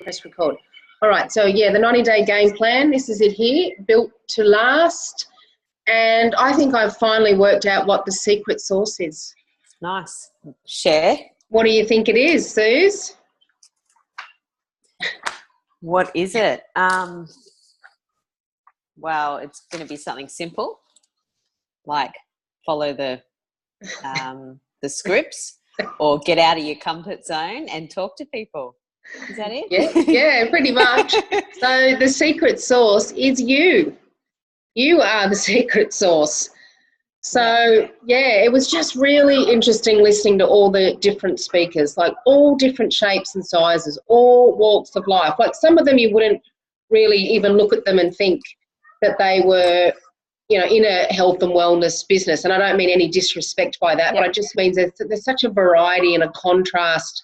Press record. All right, so yeah, the 90-day game plan, this is it here, built to last. And I think I've finally worked out what the secret sauce is. Nice. Share. What do you think it is, Suze? What is it? Well, it's going to be something simple, like follow the scripts or get out of your comfort zone and talk to people. Is that it? Yeah, pretty much. So the secret sauce is you. You are the secret sauce. So, yeah, it was just really interesting listening to all the different speakers, like all different shapes and sizes, all walks of life. Like some of them you wouldn't really even look at them and think that they were, you know, in a health and wellness business. And I don't mean any disrespect by that, but I just mean there's such a variety and a contrast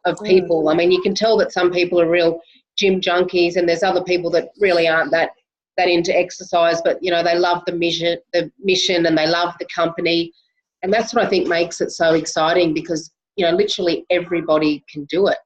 of people. I mean, you can tell that some people are real gym junkies and there's other people that really aren't that into exercise, but, you know, they love the mission and they love the company. And that's what I think makes it so exciting because, you know, literally everybody can do it.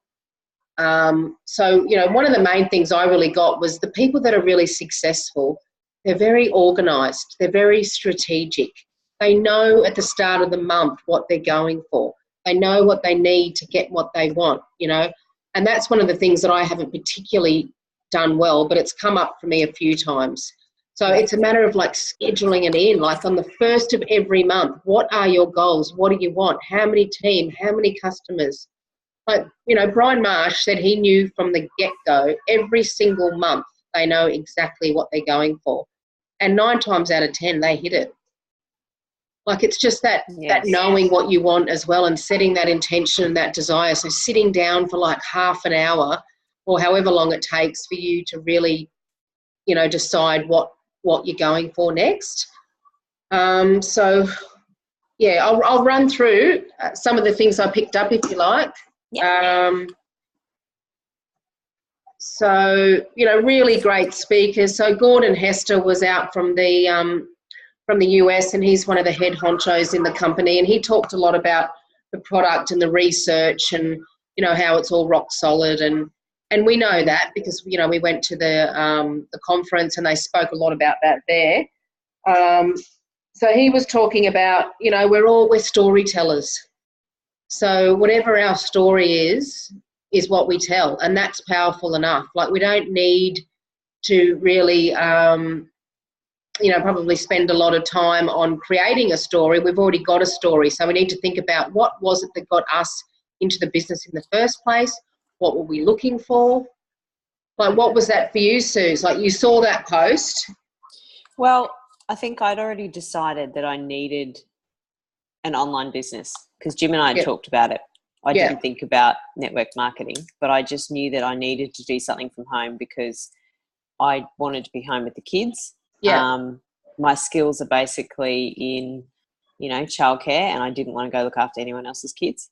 So, you know, one of the main things I really got was the people that are really successful, they're very organised, they're very strategic. They know at the start of the month what they're going for. They know what they need to get what they want, you know. And that's one of the things that I haven't particularly done well, but it's come up for me a few times. So it's a matter of like scheduling it in, like on the first of every month, what are your goals? What do you want? How many team? How many customers? Like, you know, Brian Marsh said he knew from the get-go, every single month they know exactly what they're going for. And 9 times out of 10, they hit it. Like it's just that knowing what you want as well and setting that intention and that desire. So sitting down for like half an hour or however long it takes for you to really, you know, decide what you're going for next. So, yeah, I'll run through some of the things I picked up if you like. Yep. So, you know, really great speakers. So Gordon Hester was out from the US and he's one of the head honchos in the company and he talked a lot about the product and the research and, you know, how it's all rock solid and we know that because, you know, we went to the conference and they spoke a lot about that there. So he was talking about, you know, we're storytellers. So whatever our story is what we tell, and that's powerful enough. Like we don't need to really, you know, probably spend a lot of time on creating a story. We've already got a story. So we need to think about what was it that got us into the business in the first place? What were we looking for? Like, what was that for you, Suze? Like, you saw that post. Well, I think I'd already decided that I needed an online business because Jim and I had talked about it. I didn't think about network marketing, but I just knew that I needed to do something from home because I wanted to be home with the kids. My skills are basically in, you know, childcare and I didn't want to go look after anyone else's kids.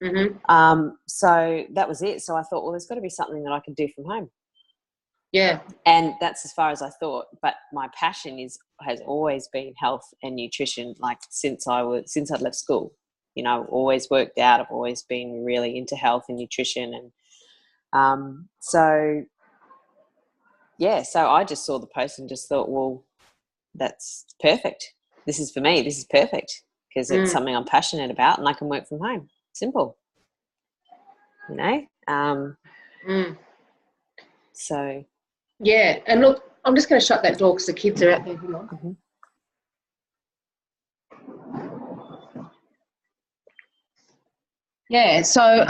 Mm-hmm. So that was it. So I thought, well, there's got to be something that I can do from home. Yeah. And that's as far as I thought. But my passion has always been health and nutrition. Like since I'd left school, you know, I've always worked out. I've always been really into health and nutrition. And so I just saw the post and just thought, well, that's perfect. This is for me. This is perfect because it's something I'm passionate about and I can work from home. Simple, you know. So yeah, and look, I'm just going to shut that door because the kids are out there. Hang on. Yeah. So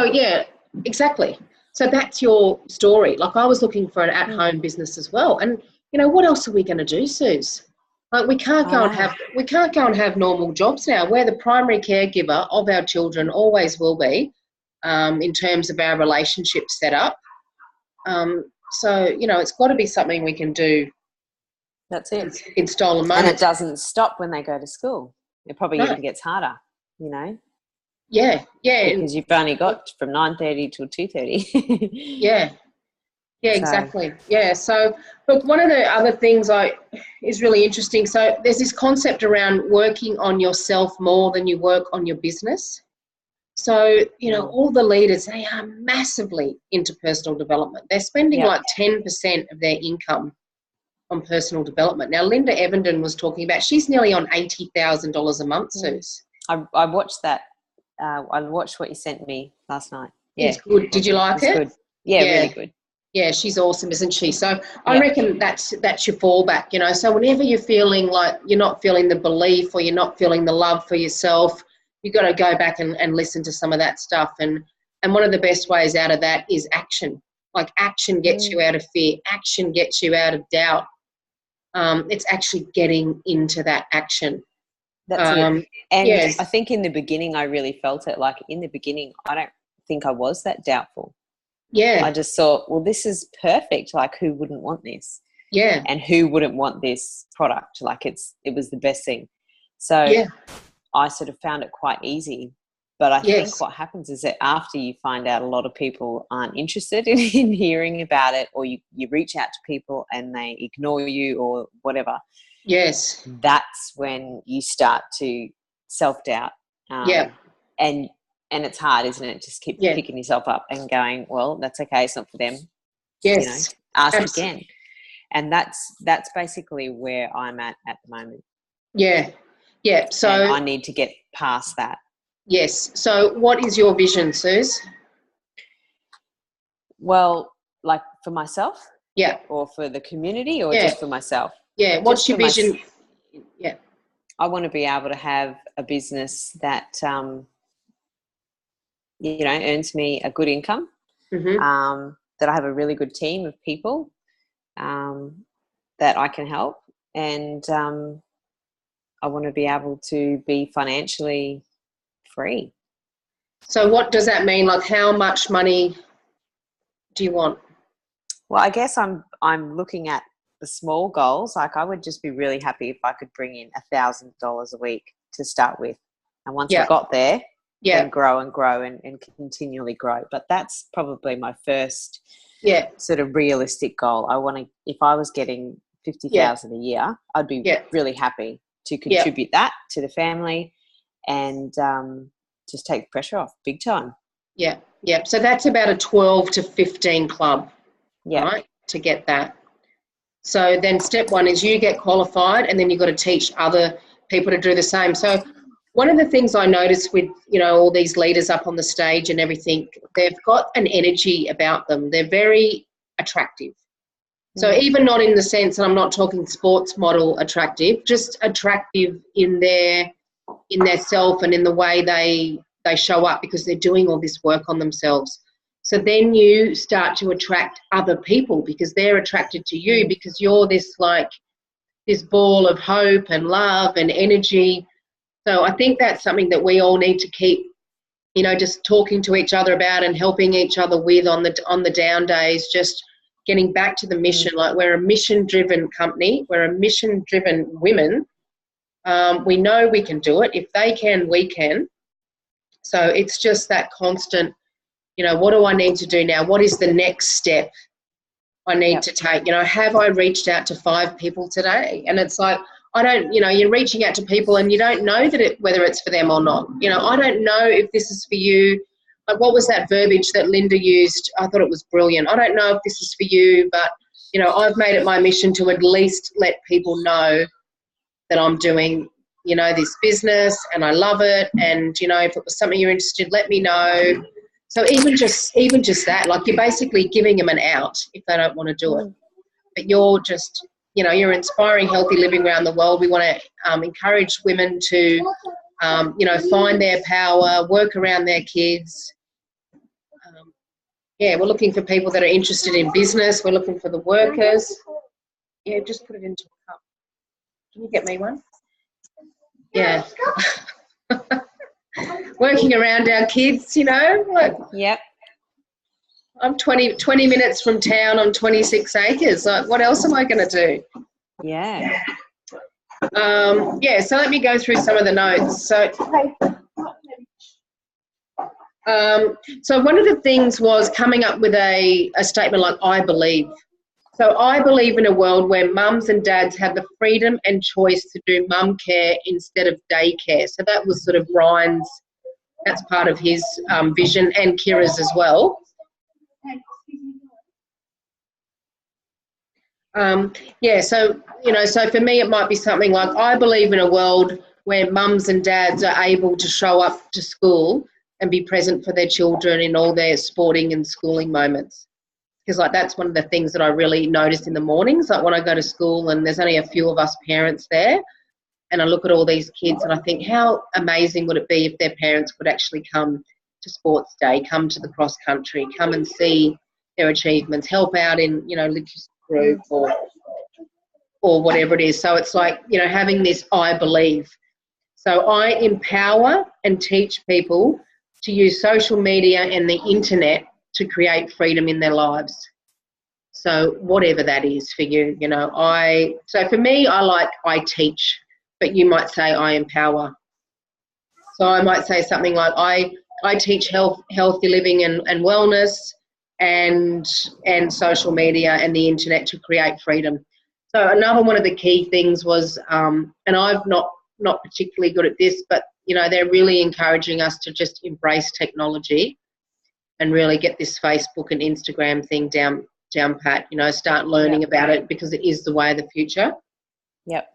yeah, exactly. So that's your story. Like I was looking for an at-home business as well, and you know what else are we going to do, Suze? Like we can't go and have normal jobs now. We're the primary caregiver of our children, always will be, in terms of our relationship setup. So you know, it's got to be something we can do. That's it. In stolen moments. And it doesn't stop when they go to school. It probably even gets harder. You know. Yeah. Because you've only got from 9:30 till 2:30. Yeah, exactly. Yeah, so look, one of the other things is really interesting. So there's this concept around working on yourself more than you work on your business. So, you know, all the leaders, they are massively into personal development. They're spending like 10% of their income on personal development. Now, Linda Evenden was talking about, she's nearly on $80,000 a month, Suze. I watched that. I watched what you sent me last night. Yeah. It's good. Did you like it? Good. Yeah, really good. Yeah, she's awesome, isn't she? So I reckon that's your fallback, you know. So whenever you're feeling like you're not feeling the belief or you're not feeling the love for yourself, you've got to go back and listen to some of that stuff. And one of the best ways out of that is action. Like action gets you out of fear. Action gets you out of doubt. It's actually getting into that action. That's it. And I think in the beginning I really felt it. Like in the beginning, I don't think I was that doubtful. Yeah. I just thought, well, this is perfect. Like, who wouldn't want this? Yeah. And who wouldn't want this product? Like, it was the best thing. So I sort of found it quite easy. But I think what happens is that after you find out a lot of people aren't interested in hearing about it, or you reach out to people and they ignore you or whatever. Yes. That's when you start to self-doubt. And it's hard, isn't it? Just keep picking yourself up and going, well, that's okay. It's not for them. Yes. You know, ask again. And that's basically where I'm at the moment. Yeah. Yeah. So and I need to get past that. Yes. So what is your vision, Suze? Well, like for myself? Yeah. Or for the community or just for myself? Yeah. What's your vision? Yeah. I want to be able to have a business that, you know, earns me a good income, that I have a really good team of people that I can help, and I want to be able to be financially free. So what does that mean? Like, how much money do you want? Well, I guess I'm looking at the small goals. Like, I would just be really happy if I could bring in $1,000 a week to start with, and once I got there, then grow and grow and continually grow. But that's probably my first sort of realistic goal. I want to, if I was getting $50,000 a year, I'd be really happy to contribute that to the family and just take the pressure off big time. Yeah. Yeah. So that's about a 12 to 15 club, right, to get that. So then step one is you get qualified, and then you've got to teach other people to do the same. So one of the things I noticed with, you know, all these leaders up on the stage and everything, they've got an energy about them. They're very attractive. So even not in the sense, and I'm not talking sports model attractive, just attractive in their self and in the way they show up, because they're doing all this work on themselves. So then you start to attract other people because they're attracted to you, because you're this ball of hope and love and energy. So I think that's something that we all need to keep, you know, just talking to each other about and helping each other with on the down days, just getting back to the mission. Like, we're a mission-driven company. We're a mission-driven women. We know we can do it. If they can, we can. So it's just that constant, you know, what do I need to do now? What is the next step I need to take? You know, have I reached out to 5 people today? And it's like, I don't, you know, you're reaching out to people and you don't know whether it's for them or not. You know, I don't know if this is for you. Like, what was that verbiage that Linda used? I thought it was brilliant. I don't know if this is for you, but, you know, I've made it my mission to at least let people know that I'm doing, you know, this business and I love it. And, you know, if it was something you're interested, let me know. So even just that, like, you're basically giving them an out if they don't want to do it. But you're just, you know, you're inspiring healthy living around the world. We want to encourage women to, you know, find their power, work around their kids. We're looking for people that are interested in business. We're looking for the workers. Yeah, just put it into a cup. Can you get me one? Yeah. Working around our kids, you know. Like, I'm 20 minutes from town on 26 acres. Like, what else am I going to do? Yeah. So let me go through some of the notes. So one of the things was coming up with a statement like, I believe. So I believe in a world where mums and dads have the freedom and choice to do mum care instead of daycare. So that was sort of Brian's That's part of his vision, and Kira's as well. Yeah, so, so for me it might be something like, I believe in a world where mums and dads are able to show up to school and be present for their children in all their sporting and schooling moments. Because, like, that's one of the things that I really notice in the mornings. Like, when I go to school and there's only a few of us parents there, and I look at all these kids and I think, how amazing would it be if their parents could actually come to sports day, come to the cross country, come and see their achievements, help out in, literacy group or whatever it is. So it's like, having this I believe. So I empower and teach people to use social media and the internet to create freedom in their lives. So whatever that is for you, so for me, I teach, but you might say I empower. So I might say something like, I teach healthy living and wellness and social media and the internet to create freedom. So another one of the key things was, and I've not particularly good at this, but they're really encouraging us to just embrace technology and really get this Facebook and Instagram thing down pat. Start learning about it, because it is the way of the future. Yep.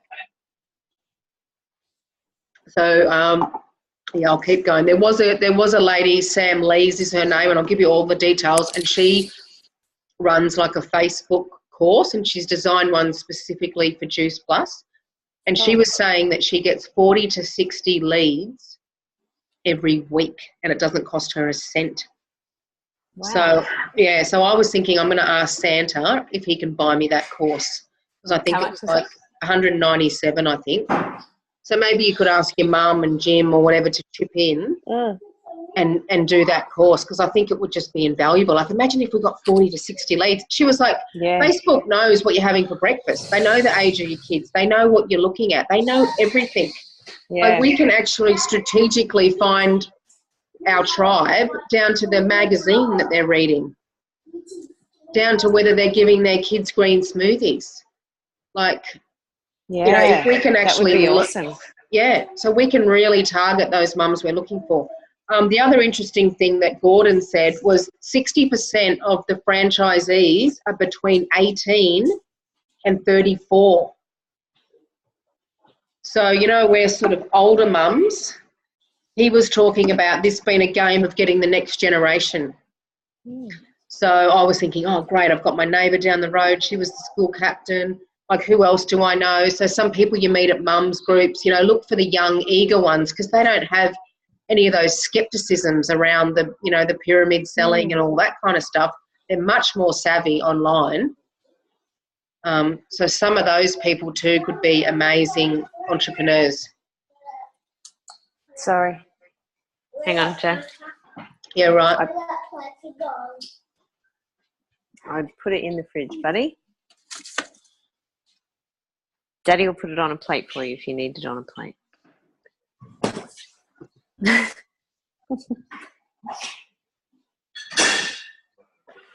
So I'll keep going. There was a lady, Sam Lees is her name, and I'll give you all the details. And she runs like a Facebook course, and she's designed one specifically for Juice Plus. And she was saying that she gets 40 to 60 leads every week, and it doesn't cost her a cent. Wow. So I was thinking, I'm going to ask Santa if he can buy me that course, because I think it's like $197, I think. So maybe you could ask your mum and Jim or whatever to chip in and do that course, because I think it would just be invaluable. Like, imagine if we got 40 to 60 leads. She was like, Facebook knows what you're having for breakfast. They know the age of your kids. They know what you're looking at. They know everything. Yeah. Like, we can actually strategically find our tribe down to the magazine that they're reading, down to whether they're giving their kids green smoothies. Like, if we can actually, that would be awesome. Yeah, so we can really target those mums we're looking for. The other interesting thing that Gordon said was 60% of the franchisees are between 18 and 34. So, we're sort of older mums. He was talking about this being a game of getting the next generation. So I was thinking, oh, great, I've got my neighbour down the road. She was the school captain. Like, who else do I know? So some people you meet at mums groups, look for the young, eager ones, because they don't have any of those skepticisms around the, the pyramid selling and all that kind of stuff. They're much more savvy online. So some of those people too could be amazing entrepreneurs. Sorry. Hang on, Joe. Yeah, right. I'd put it in the fridge, buddy. Daddy will put it on a plate for you if you need it on a plate.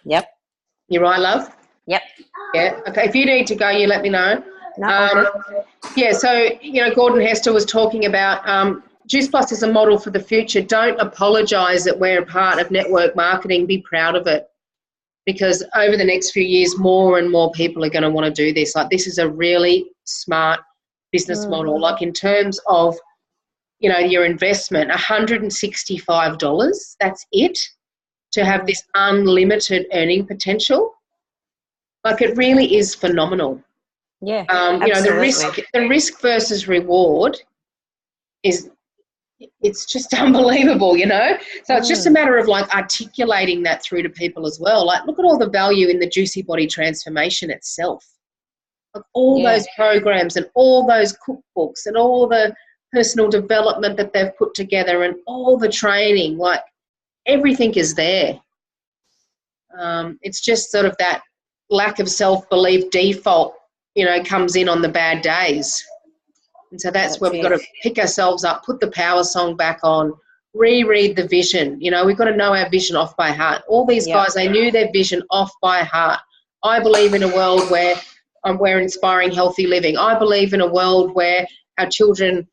Yep. You right, love? Yep. Yeah. Okay. If you need to go, you let me know. No, yeah. So, Gordon Hester was talking about Juice Plus is a model for the future. Don't apologise that we're a part of network marketing. Be proud of it, because over the next few years, more and more people are going to want to do this. Like, this is a really smart business model. Like, in terms of, your investment, $165, that's it, to have this unlimited earning potential. Like, it really is phenomenal. Yeah, the risk versus reward it's just unbelievable, So it's just a matter of, like, articulating that through to people as well. Like, look at all the value in the Juicy Body transformation itself. Like, all those programs and all those cookbooks and all the personal development that they've put together and all the training, like, everything is there. It's just sort of that lack of self-belief default, comes in on the bad days. And so that's where we've got to pick ourselves up, put the power song back on, reread the vision. We've got to know our vision off by heart. All these guys, they knew their vision off by heart. I believe in a world where we're inspiring healthy living. I believe in a world where our children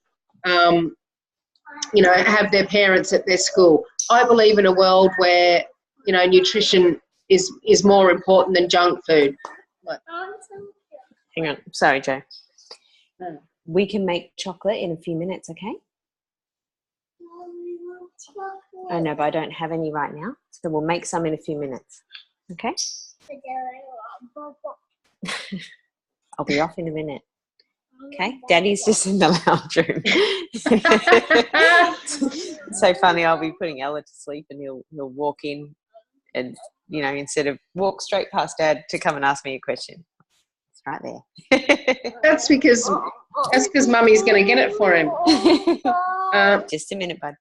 have their parents at their school. I believe in a world where, nutrition is more important than junk food. Hang on. Sorry, Joe. No. We can make chocolate in a few minutes, okay? I know, but I don't have any right now. So we'll make some in a few minutes. Okay? I'll be off in a minute. Okay? Daddy's just in the lounge room. It's so funny. I'll be putting Ella to sleep and he'll walk in and, instead of walk straight past Dad to come and ask me a question. It's right there. That's because Mummy's going to get it for him. Just a minute, bud.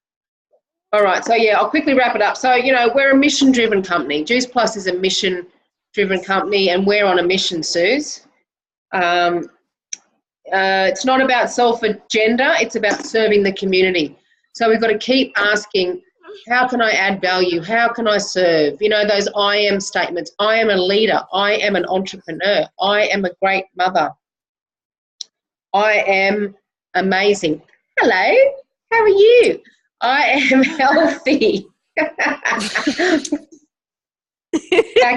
All right. So, I'll quickly wrap it up. So, we're a mission-driven company. Juice Plus is a mission-driven company, and we're on a mission, Suze. It's not about self-agenda. It's about serving the community. So we've got to keep asking, how can I add value? How can I serve? Those I am statements. I am a leader. I am an entrepreneur. I am a great mother. I am amazing. Hello. How are you? I am healthy. Back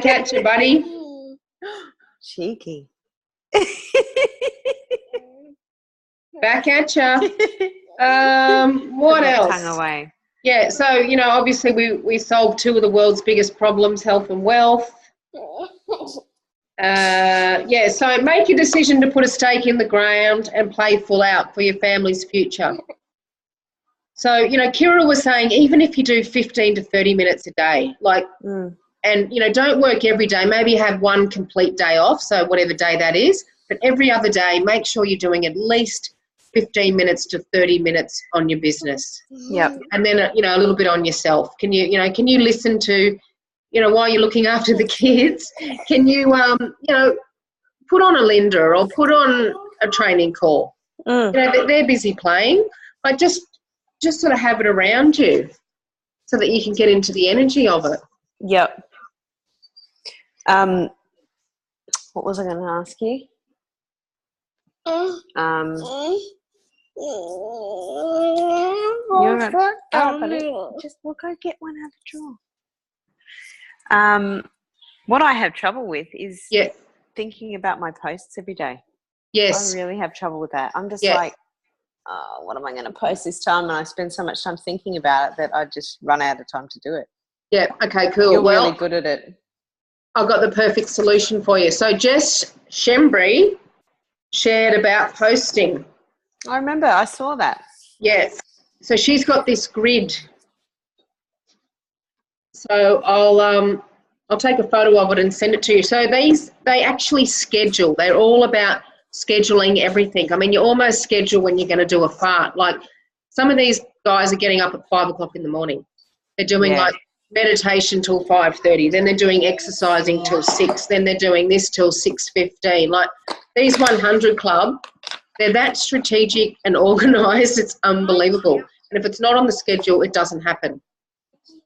at you, buddy. Cheeky. Back at you. What else? Tongue away. Yeah, so, obviously we solved two of the world's biggest problems, health and wealth. So make your decision to put a stake in the ground and play full out for your family's future. So, Kira was saying, even if you do 15 to 30 minutes a day, and, don't work every day, maybe have one complete day off, so whatever day that is, but every other day, make sure you're doing at least 15 minutes to 30 minutes on your business. Yep. And then, a little bit on yourself. Can you listen to, while you're looking after the kids, can you, put on a Linda or put on a training call? They're busy playing. Like just sort of have it around you so that you can get into the energy of it. Yep. What was I going to ask you? We'll go get one out of the drawer. What I have trouble with is thinking about my posts every day. Yes. I really have trouble with that. I'm just like, what am I going to post this time? And I spend so much time thinking about it that I just run out of time to do it. Yeah, okay, cool. You're really good at it. I've got the perfect solution for you. So Jess Shembry shared about posting. I remember, I saw that. Yes. So she's got this grid. So I'll take a photo of it and send it to you. So they actually schedule. They're all about scheduling everything. I mean, you almost schedule when you're going to do a fart. Like some of these guys are getting up at 5 o'clock in the morning. They're doing like meditation till 5:30. Then they're doing exercising till 6. Then they're doing this till 6:15. Like these 100 Club, they're that strategic and organised. It's unbelievable. And if it's not on the schedule, it doesn't happen.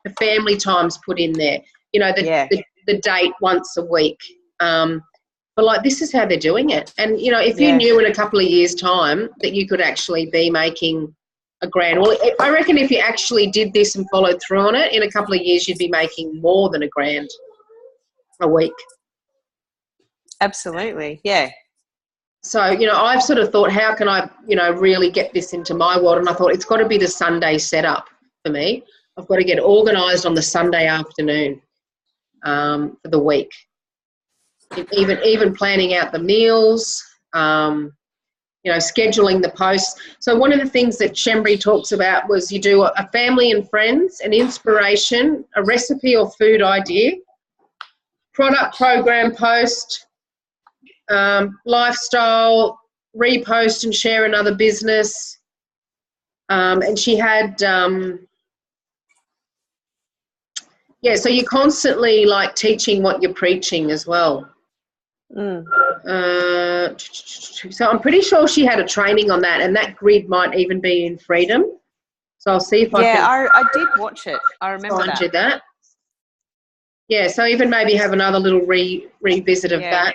The family time's put in there. The date once a week. But like this is how they're doing it. And if you knew in a couple of years' time that you could actually be making a grand, well, I reckon if you actually did this and followed through on it, in a couple of years you'd be making more than $1,000 a week. Absolutely, yeah. So, I've sort of thought, how can I, really get this into my world? And I thought it's got to be the Sunday setup for me. I've got to get organised on the Sunday afternoon for the week. Even planning out the meals, scheduling the posts. So one of the things that Shembry talks about was you do a family and friends, an inspiration, a recipe or food idea, product program post, lifestyle, repost and share another business. And she had, so you're constantly like teaching what you're preaching as well. So I'm pretty sure she had a training on that, and that grid might even be in Freedom. So I'll see if I can. Yeah, I did watch it. I remember that. Yeah, so even maybe have another little revisit of that.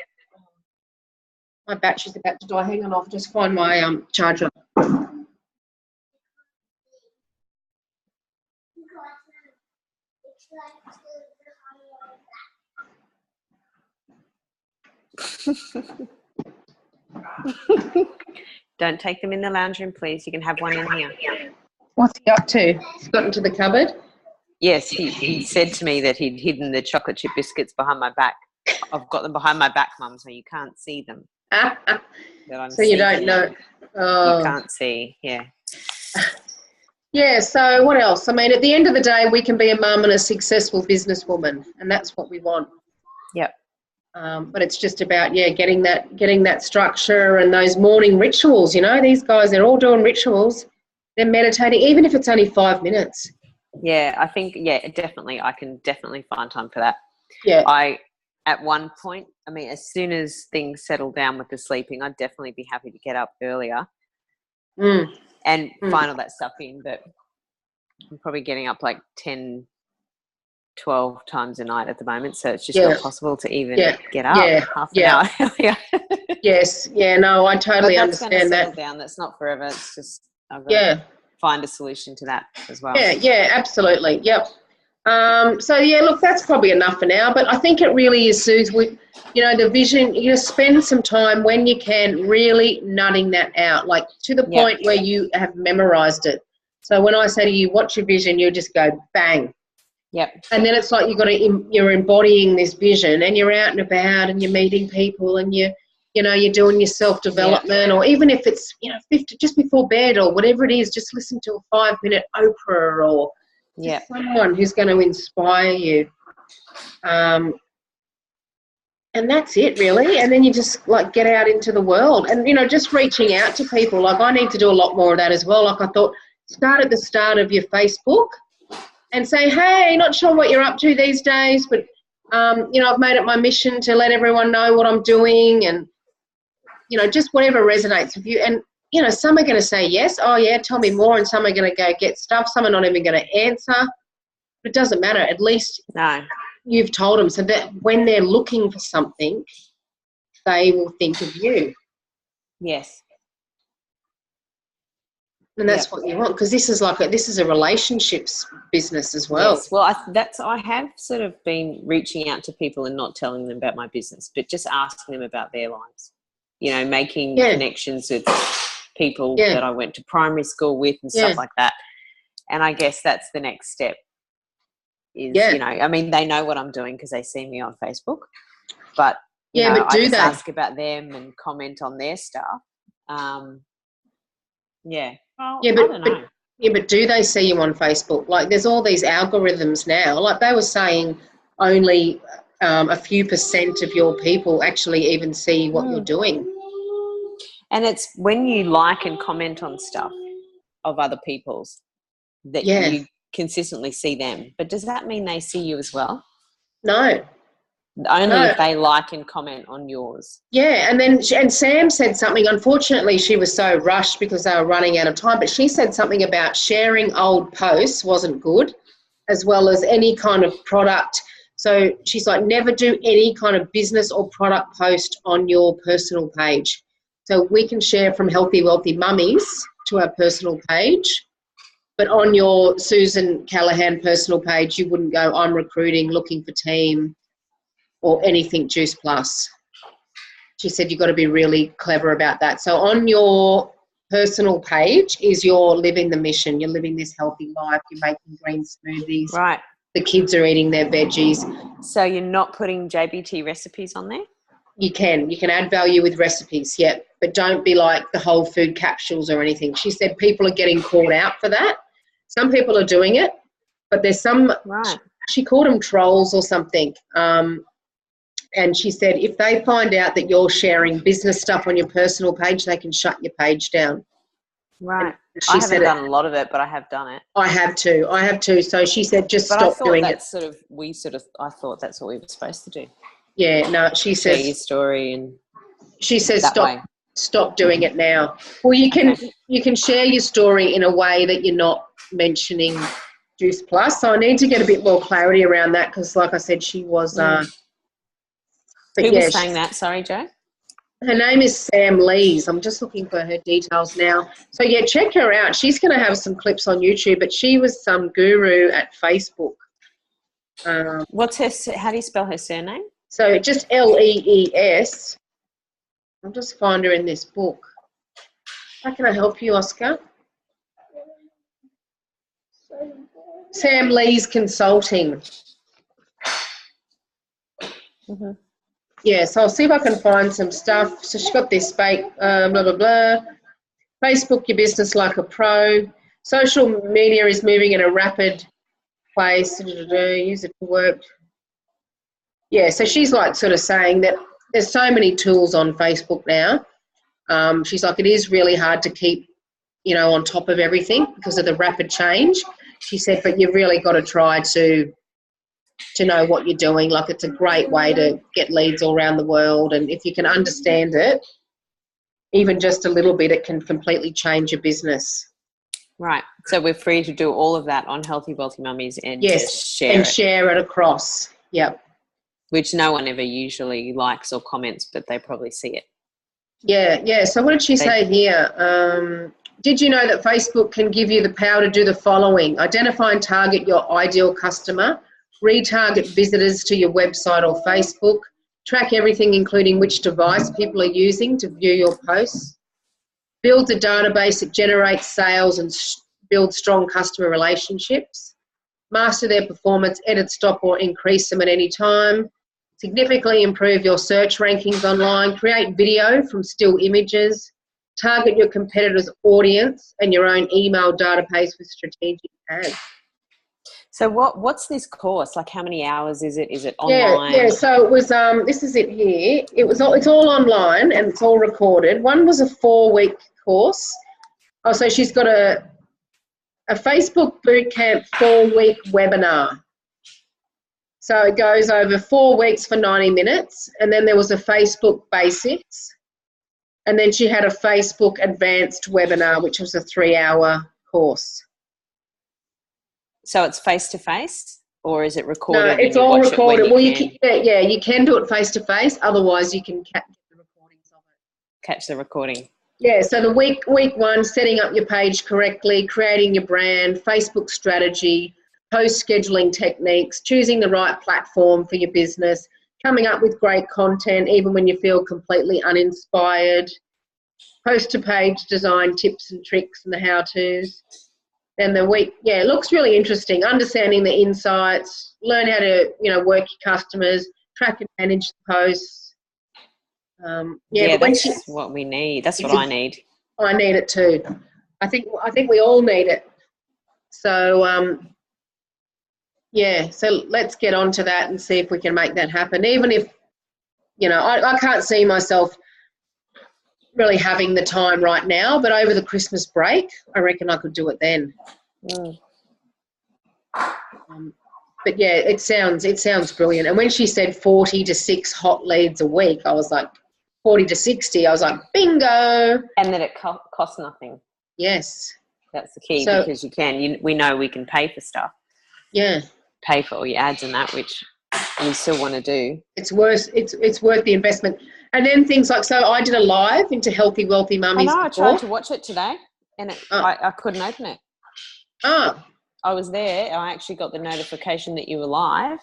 My battery's about to die. Hang on, I'll just find my charger. Don't take them in the lounge room, please. You can have one in here. What's he up to? He's got into the cupboard? Yes, he said to me that he'd hidden the chocolate chip biscuits behind my back. I've got them behind my back, Mum, so you can't see them. So you don't know. Oh. You can't see, yeah. Yeah, so what else? I mean, at the end of the day, we can be a mum and a successful businesswoman, and that's what we want. Yep. But it's just about, getting that structure and those morning rituals. You know, these guys, they're all doing rituals. They're meditating, even if it's only 5 minutes. Yeah, I think, definitely. I can definitely find time for that. Yeah. At one point, I mean, as soon as things settle down with the sleeping, I'd definitely be happy to get up earlier and find all that stuff in. But I'm probably getting up like 10, 12 times a night at the moment, so it's just not possible to even get up half an hour earlier. Yes, no, I totally understand that. Settle down. That's not forever. It's just I've got to find a solution to that as well. Yeah, absolutely. Yep. So look, that's probably enough for now. But I think it really is, Suze. The vision. Spend some time when you can, really nutting that out, like to the point where you have memorized it. So when I say to you, "What's your vision?" you just go bang. Yep. And then it's like you're embodying this vision, and you're out and about, and you're meeting people, and you're doing your self-development, or even if it's 50 just before bed or whatever it is, just listen to a 5-minute Oprah or someone who's going to inspire you. And that's it, really. And then you just like get out into the world and, just reaching out to people. Like I need to do a lot more of that as well. Like I thought, start at the start of your Facebook and say, hey, not sure what you're up to these days, but, I've made it my mission to let everyone know what I'm doing and, just whatever resonates with you. And, some are going to say yes. Oh, yeah, tell me more. And some are going to go get stuff. Some are not even going to answer. But it doesn't matter. At least you've told them so that when they're looking for something, they will think of you. Yes. And that's what you want, because this is a relationships business as well. Yes. Well, I have sort of been reaching out to people and not telling them about my business, but just asking them about their lives. Making connections with people that I went to primary school with and stuff like that. And I guess that's the next step. I mean, they know what I'm doing because they see me on Facebook, but but I just ask about them and comment on their stuff. Well, I don't know. But do they see you on Facebook? Like, there's all these algorithms now. Like they were saying, only a few % of your people actually even see what you're doing. And it's when you like and comment on stuff of other people's that you consistently see them. But does that mean they see you as well? No. Only if they like and comment on yours. Yeah, and Sam said something. Unfortunately, she was so rushed because they were running out of time, but she said something about sharing old posts wasn't good, as well as any kind of product. So she's like, never do any kind of business or product post on your personal page. So we can share from Healthy Wealthy Mummies to our personal page, but on your Susan Callahan personal page, you wouldn't go, I'm recruiting, looking for team, or anything Juice Plus. She said you've got to be really clever about that. So on your personal page is you're living the mission. You're living this healthy life. You're making green smoothies. Right. The kids are eating their veggies. So you're not putting JBT recipes on there? You can add value with recipes, but don't be like the whole food capsules or anything. She said people are getting called out for that. Some people are doing it, but there's some, she called them trolls or something. And she said if they find out that you're sharing business stuff on your personal page, they can shut your page down. Right. I haven't done a lot of it, but I have done it. I have too. So she said stop doing it. I thought that's what we were supposed to do. Yeah, no, she says. Share your story and. She says stop doing it now. Well, you can share your story in a way that you're not mentioning Juice Plus. So I need to get a bit more clarity around that because, like I said, she was. Who was saying that? Sorry, Jo. Her name is Sam Lees. I'm just looking for her details now. So, check her out. She's going to have some clips on YouTube, but she was some guru at Facebook. What's her? How do you spell her surname? So just Lees, I'll just find her in this book. How can I help you, Oscar? Sam Lee's Consulting. Mm-hmm. Yeah, so I'll see if I can find some stuff. So she's got this blah, blah, blah. Facebook your business like a pro. Social media is moving in a rapid pace. Use it to work. Yeah, so she's like sort of saying that there's so many tools on Facebook now. She's like, it is really hard to keep, on top of everything because of the rapid change. She said, but you've really got to try to know what you're doing. Like, it's a great way to get leads all around the world. And if you can understand it, even just a little bit, it can completely change your business. Right. So we're free to do all of that on Healthy Wealthy Mummies and yes, just share it across. Yep. Which no one ever usually likes or comments, but they probably see it. Yeah. So what did she say here? Did you know that Facebook can give you the power to do the following? Identify and target your ideal customer, retarget visitors to your website or Facebook, track everything including which device people are using to view your posts, build a database that generates sales and build strong customer relationships, master their performance, edit, stop or increase them at any time, significantly improve your search rankings online, create video from still images, target your competitors' audience and your own email database with strategic ads. So what's this course? Like, how many hours is it? Is it online? Yeah. So it was. This is it here. It's all online and it's all recorded. One was a 4-week course. Oh, so she's got a Facebook Bootcamp 4-week webinar. So it goes over 4 weeks for 90 minutes, and then there was a Facebook Basics. And then she had a Facebook Advanced webinar, which was a 3-hour course. So it's face-to-face, or is it recorded? No, it's all recorded. You can do it face-to-face. Otherwise, you can catch the recordings of it. Catch the recording. Yeah, so the week 1, setting up your page correctly, creating your brand, Facebook strategy, post scheduling techniques, choosing the right platform for your business, coming up with great content even when you feel completely uninspired, post-to-page design tips and tricks and the how-tos. Then the week, it looks really interesting, understanding the insights, learn how to, work your customers, track and manage the posts. That's what we need. That's what I need. I need it too. I think we all need it. So, so let's get on to that and see if we can make that happen. Even if, I can't see myself really having the time right now, but over the Christmas break, I reckon I could do it then. Mm. But yeah, it sounds brilliant. And when she said 40 to 6 hot leads a week, I was like, 40 to 60, I was like, bingo. And that it costs nothing. Yes. That's the key, because we know we can pay for stuff. Yeah. Pay for all your ads and that, which we still want to do. It's worth the investment. And then things like, so I did a live into Healthy Wealthy Mummies. I tried to watch it today and I couldn't open it. Oh. I was there. I actually got the notification that you were live.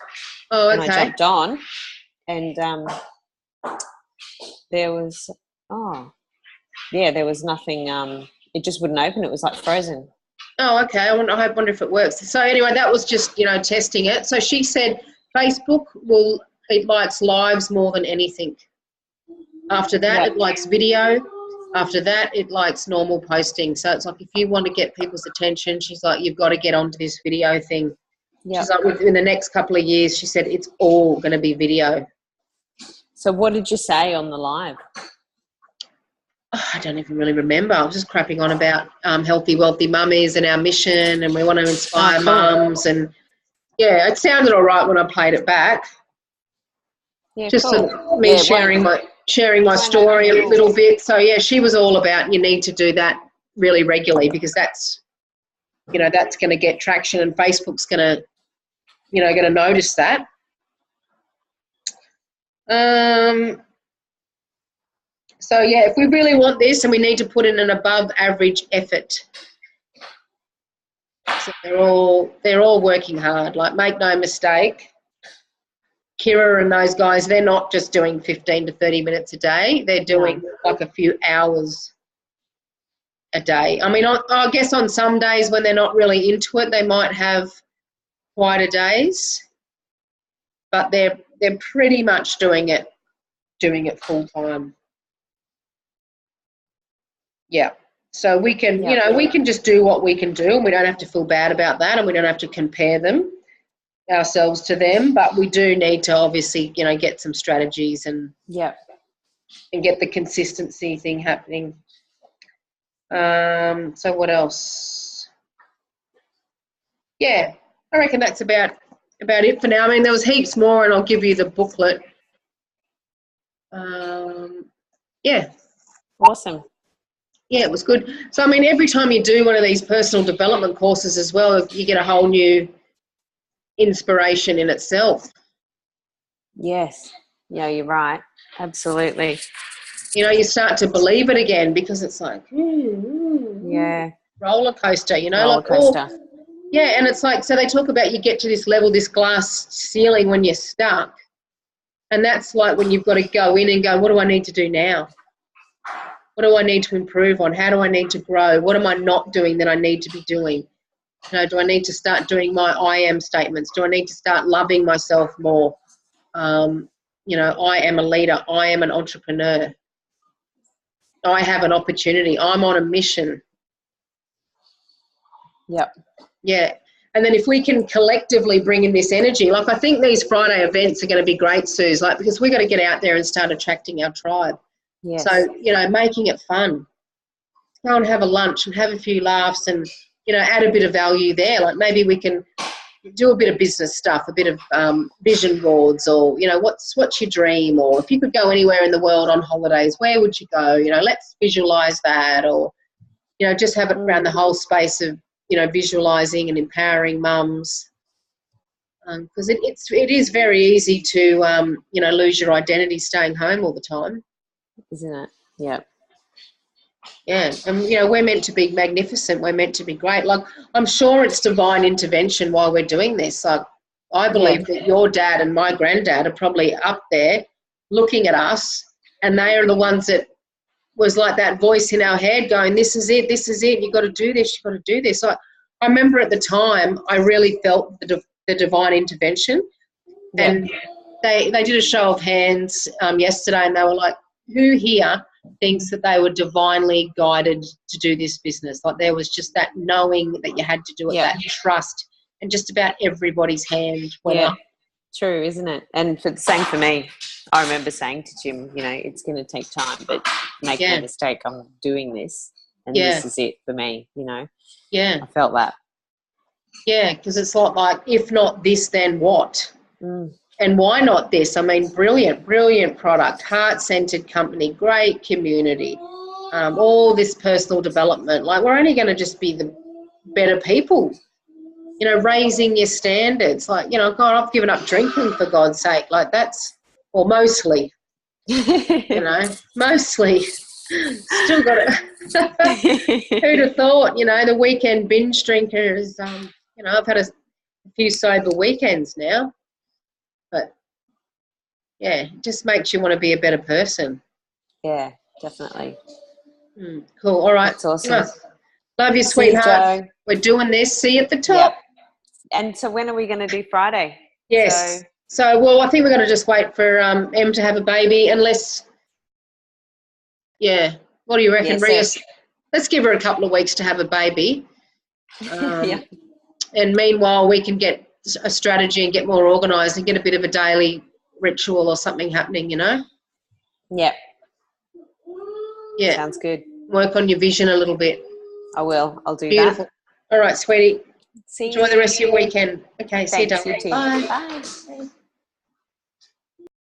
Oh, okay. And I jumped on and there was nothing. It just wouldn't open. It was like frozen. Oh, okay. I wonder if it works. So anyway, that was just, testing it. So she said Facebook it likes lives more than anything. After that, It likes video. After that, it likes normal posting. So it's like, if you want to get people's attention, she's like, you've got to get onto this video thing. Yep. She's like, within the next couple of years, she said, it's all going to be video. So what did you say on the live? I don't even really remember. I was just crapping on about Healthy Wealthy Mummies and our mission, and we want to inspire mums. And it sounded all right when I played it back. Yeah, just cool. Sort of me sharing my story a little bit. So she was all about, you need to do that really regularly, because that's going to get traction, and Facebook's going to notice that. So if we really want this, and we need to put in an above average effort. So they're all working hard. Like, make no mistake, Kira and those guys, they're not just doing 15 to 30 minutes a day. They're doing like a few hours a day. I mean, I guess on some days when they're not really into it, they might have quieter days, but they're pretty much doing it full time. Yeah. So we can, we can just do what we can do, and we don't have to feel bad about that, and we don't have to compare ourselves to them, but we do need to obviously, get some strategies and get the consistency thing happening. So what else? Yeah, I reckon that's about it for now. I mean, there was heaps more, and I'll give you the booklet. Yeah. Awesome. Yeah, it was good. So, I mean, every time you do one of these personal development courses as well, you get a whole new inspiration in itself. Yes. Yeah, you're right. Absolutely. You start to believe it again, because it's like, roller coaster, roller coaster. And it's like, so they talk about you get to this level, this glass ceiling when you're stuck. And that's like when you've got to go in and go, what do I need to do now? What do I need to improve on? How do I need to grow? What am I not doing that I need to be doing? Do I need to start doing my I am statements? Do I need to start loving myself more? I am a leader. I am an entrepreneur. I have an opportunity. I'm on a mission. Yep. Yeah. And then if we can collectively bring in this energy, like I think these Friday events are going to be great, Suze, because we've got to get out there and start attracting our tribe. Yes. So, making it fun. Go and have a lunch and have a few laughs and, add a bit of value there. Like maybe we can do a bit of business stuff, a bit of vision boards, or, what's your dream? Or if you could go anywhere in the world on holidays, where would you go? Let's visualise that, or, just have it around the whole space of, visualising and empowering mums. Because it is very easy to, lose your identity staying home all the time. Isn't it? Yeah. Yeah, and we're meant to be magnificent. We're meant to be great. Like, I'm sure it's divine intervention while we're doing this. Like, I believe that your dad and my granddad are probably up there looking at us, and they are the ones that was like that voice in our head going, this is it, you've got to do this, you've got to do this. So I remember at the time I really felt the divine intervention. Yeah. And they did a show of hands yesterday, and they were like, who here thinks that they were divinely guided to do this business? Like, there was just that knowing that you had to do it, that trust, and just about everybody's hand went up. True, isn't it? And for the same for me. I remember saying to Jim, it's going to take time, but make no mistake, I'm doing this, and this is it for me, Yeah. I felt that. Yeah, because it's not like, if not this, then what? And why not this? I mean, brilliant product, heart-centered company, great community, all this personal development. Like, we're only going to just be the better people, raising your standards. Like, God, I've given up drinking, for God's sake. Like, mostly, mostly. Still got it. Who'd have thought, the weekend binge drinker is, I've had a few sober weekends now. But, yeah, it just makes you want to be a better person. Yeah, definitely. Cool. All right. That's awesome. Love you, sweetheart. We're doing this. See you at the top. Yep. And so when are we going to do Friday? Yes. So, well, I think we're going to just wait for Em to have a baby, unless, what do you reckon, Rias? Let's give her a couple of weeks to have a baby. And meanwhile, we can get a strategy and get more organised and get a bit of a daily ritual or something happening, Yep. Yeah. Sounds good. Work on your vision a little bit. I will. I'll do Beautiful. that. All right, sweetie. See you. Enjoy the rest of your weekend. Okay, Thanks, see you, darling. Bye. Bye.